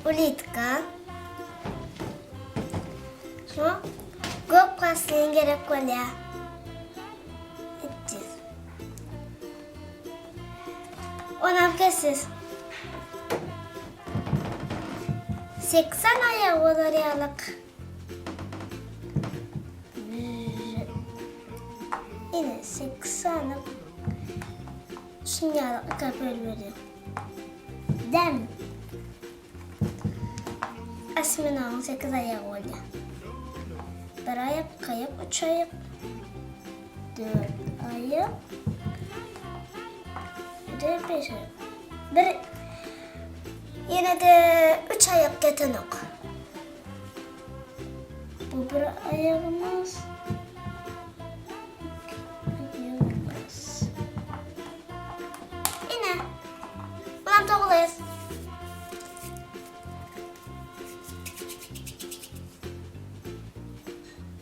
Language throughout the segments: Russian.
улитка. Sonra gök pasliğin gerek var ya. Edeceğiz. Onam kesiz. 80 ayağı olur yalık. Yine 80'lık. Şimdi yalık kapır veriyor. Değil mi? Asmina'nın 8 ayağı oluyor. 1 ayak kayıp, 3 ayak, 4 ayak, 5 ayak. Yine de 3 ayak getirik. Bu bir ayağımız. Yine. Bundan toğulayız.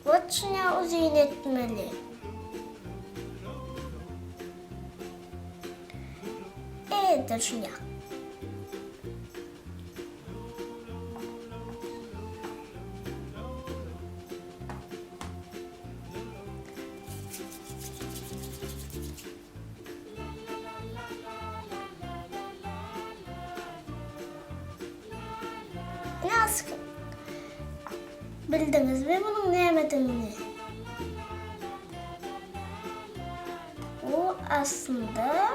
Başına uzun etmeli. Evet, şuna. Nasıl bildiniz mi bunun ne yemediğini? O aslında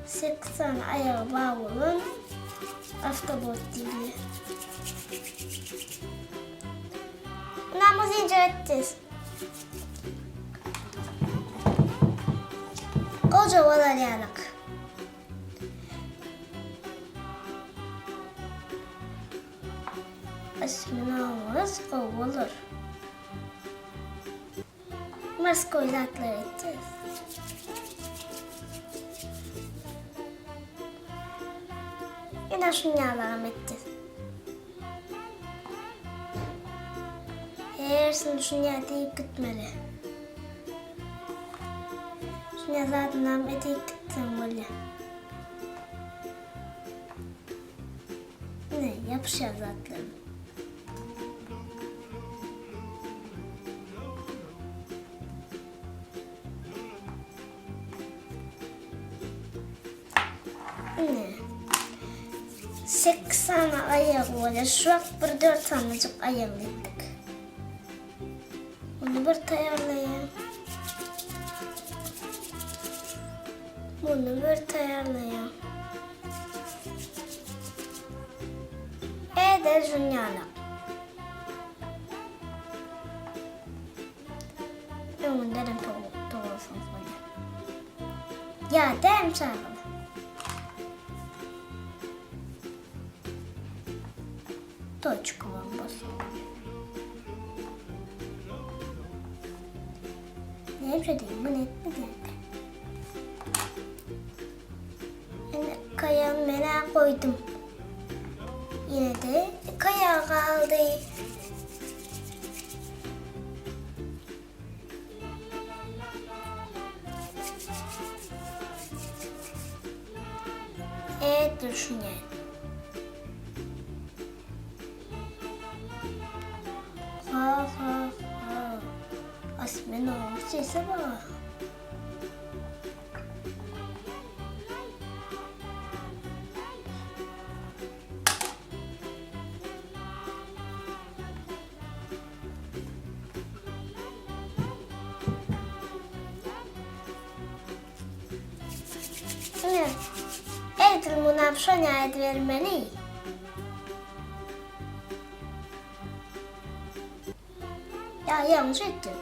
80 ayağı bağlı ahtapot gibi. Namazı icra edeceğiz. Koca valayalık. Asmina'mız kovulur. Maskoylatlar edeceğiz. Yine şunyalarım edeceğiz. Eğersin şunya deyip gitmeli. Şunya zaten edip gitsin böyle. Ne yapışıyor zaten. Ne? 80 ayağı var. Şu an bir 4 tanecik ayağım ettik. Bunu bir tayarlayayım. Bunu bir tayarlayayım. De juniala. Onun dedim doğrusun böyle. Ya dem çağırın. Точку вам посылаю. Ne yapayım? Bu ne? Yani kayağın mena koydum. Yine de kayağı kaldı. Evet düşünelim. Ha. Asmino sesi var. Evet, buna bir şey nihayet vermeli. Ya yanlış ettim.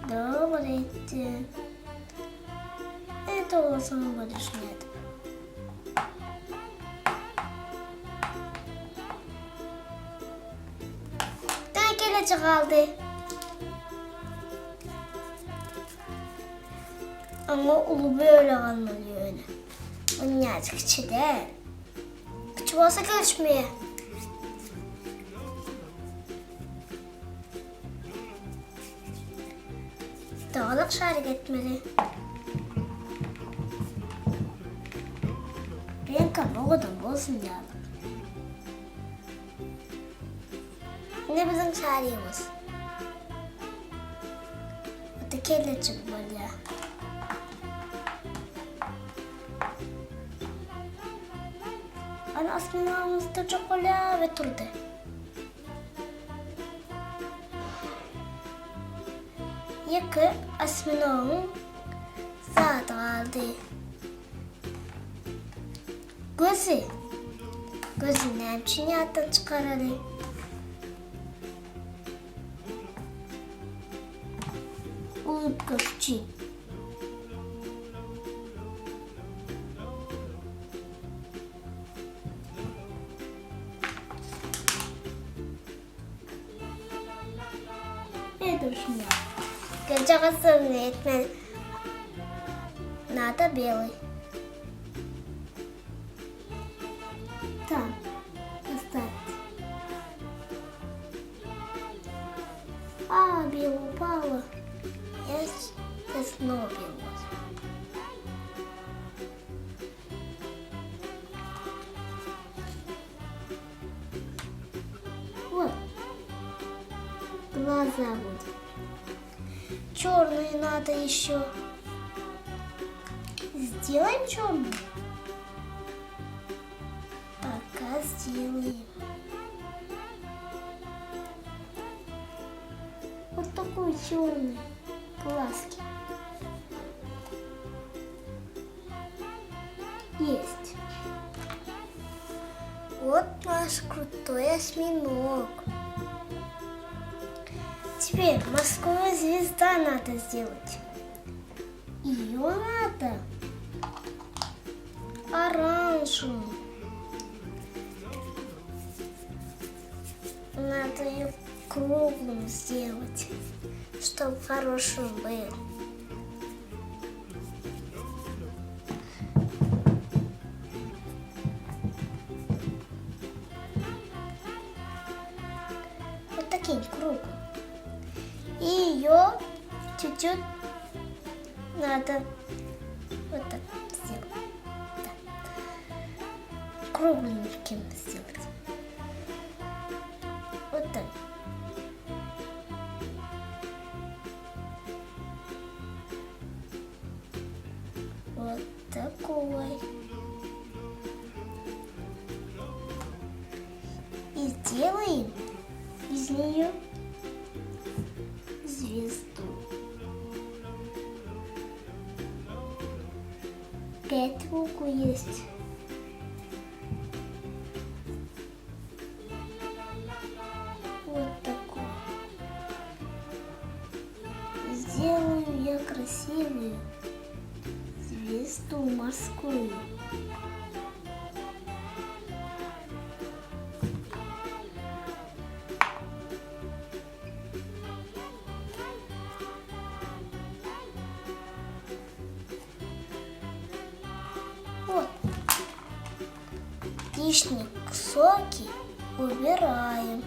Doğru ettim. Evet olsun bu düşünüyordum. Daha gelecek kaldı. Ama ulu böyle kalmalıyor öyle. Onun yazık içi de. Küçük olsa görüşmeye. Dağlık hareket etmeli. Ben Kabukdan bozmayalım. Ne bizim çaremiz? Öteki elle çıkmalı ya. Ana asminamızda çikolata ve turda. Yakı asminamın saat kaldı. Gözü ne için yattan çıkaralım? Улыбка в Это очень мило. Сначала сумеет, надо белый. Там, оставить. Белый упала. Я снова белый. Вот. Глаза будут. Черные надо еще. Сделаем черный. Пока сделаем. Вот такой черный. Глазки. Есть. Вот наш крутой осьминог. Теперь морскую звезда надо сделать. Ее надо оранжевым. Надо ее круглым сделать, чтобы хорошим был. Вот таким кругом. И ее чуть-чуть надо вот так сделать. Да. Кругленьким сделать. Вот так. Вот такой. И сделаем из нее звезду. 5 букв есть. Вот такой. Сделаю я красивую звезду морскую. Вот. Лишние соки убираем.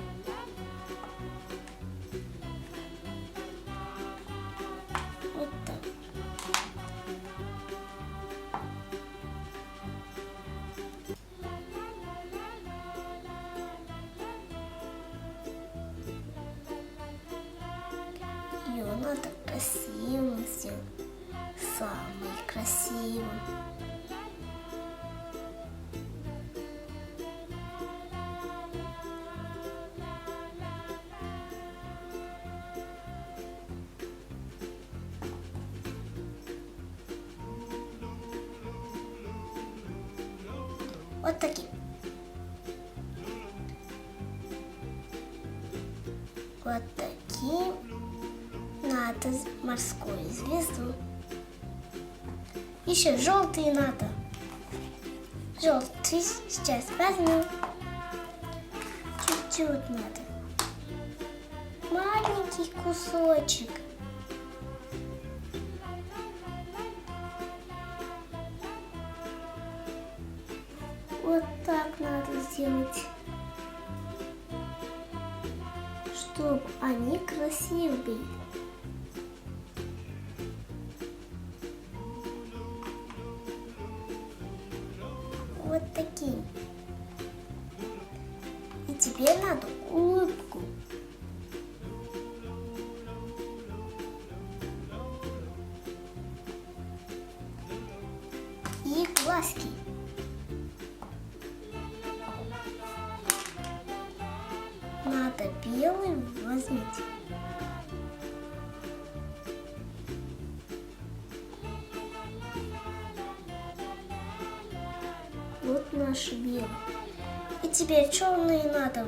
Вот так. Ее надо красивым сделать. Самый красивый. Вот таким. Вот таким надо морскую звезду. Еще желтый надо. Желтый сейчас возьму. Чуть-чуть надо. Маленький кусочек. Вот так надо сделать, чтобы они красивые были. Вот таким. И теперь надо улыбку. И глазки. Надо белый возьмите. Вот наш белый. И теперь черные надо.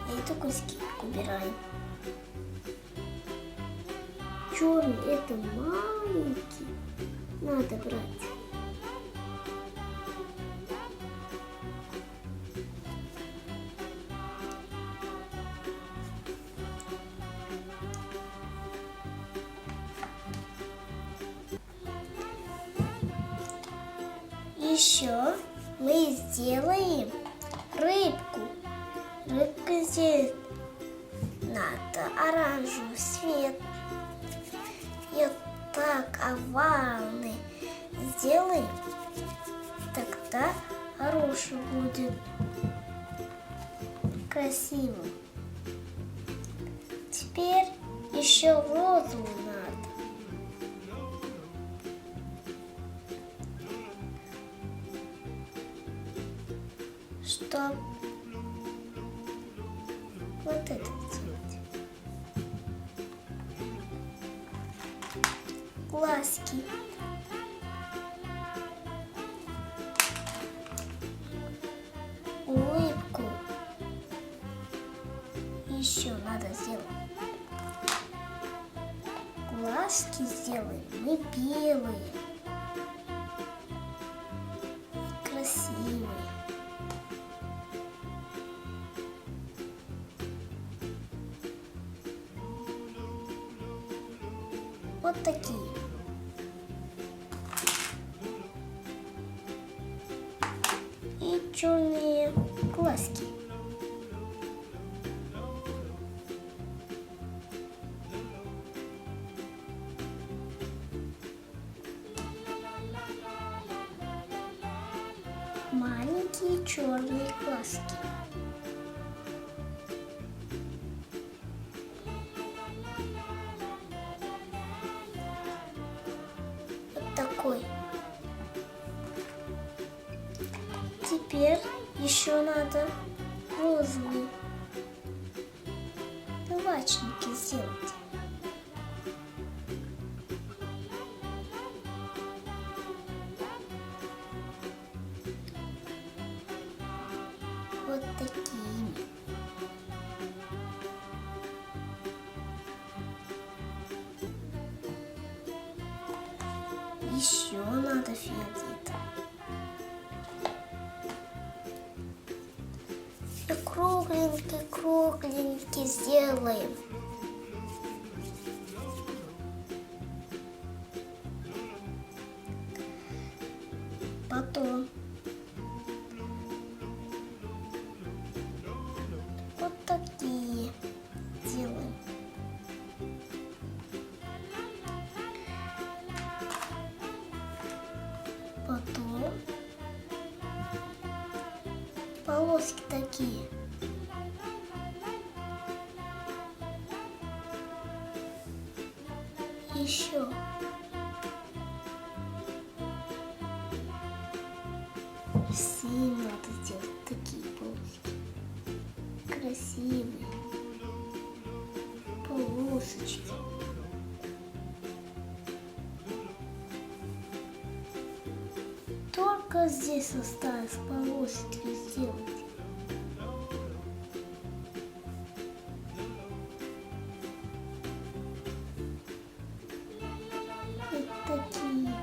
Это куски убираем. Черный это маленький. Надо брать. Еще мы сделаем рыбку. Рыбка здесь надо оранжевый цвет. И вот так овальный сделаем. Тогда хороший будет. Красиво. Теперь еще розовый надо. Чтоб вот это делать. Глазки. Улыбку. Еще надо сделать. Глазки сделаем мы белые. Красивые. Вот такие. И черные глазки. Маленькие черные глазки. Такой. Теперь еще надо розовые плавачники сделать. Вот такими. Еще надо фиолетовый. И кругленький сделаем. Потом вот такие делаем. Потом полоски такие. Еще. Все надо сделать такие полоски. Красивые. Полосочки. Только здесь осталось полосочки сделать. Вот такие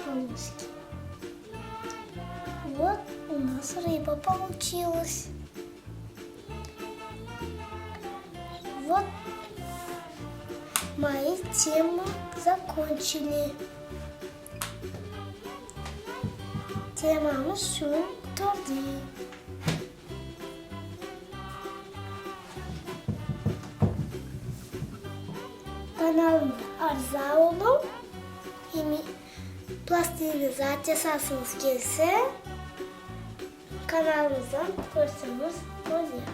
полоски. Вот у нас рыба получилась. Вот мои темы закончили. Temamız şu tordi. Kanalımda arıza olun. plastiğinizi açarsanız gelirse kanalımızdan görürsünüz oluyor.